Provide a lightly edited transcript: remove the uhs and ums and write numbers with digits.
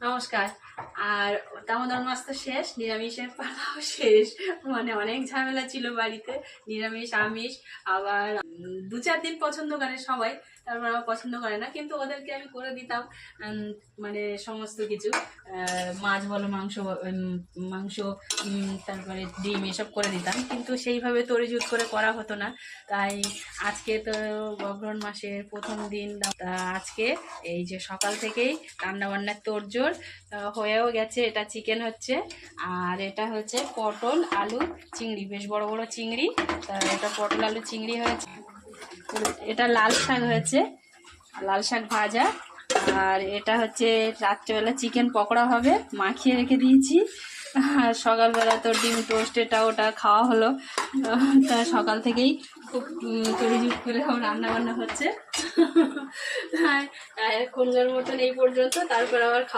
নমস্কার। আর দামোদর মাস তো শেষ, নিরামিষের পালাও শেষ। মানে অনেক ঝামেলা ছিল বাড়িতে, নিরামিষ আমিষ। আবার 2-4 দিন পছন্দ করে সবাই, তারপর আমার পছন্দ করে না, কিন্তু ওদেরকে আমি করে দিতাম মানে সমস্ত কিছু। মাছ বলো, মাংস, তারপরে ডিম এসব করে দিতাম, কিন্তু সেইভাবে তরিজুত করে করা হতো না। তাই আজকে তো অগ্রহণ মাসের প্রথম দিন, তা আজকে এই যে সকাল থেকেই রান্নাবান্নার তোড়জোড় হয়েও গেছে। এটা চিকেন হচ্ছে, আর এটা হচ্ছে পটল আলু চিংড়ি, বেশ বড় বড় চিংড়ি। তা এটা পটল আলু চিংড়ি হয়েছে। এটা লাল শাক হয়েছে, লাল শাক ভাজা। আর এটা হচ্ছে রাত্রেবেলা চিকেন পকোড়া হবে, মাখিয়ে রেখে দিয়েছি। আর সকালবেলা তো ডিম টোস্ট এটা ওটা খাওয়া হলো। তা সকাল থেকেই খুব তড়িজুড় করে রান্না বান্না হচ্ছে। এখনকার মতন এই পর্যন্ত, তারপর আবার খাওয়া।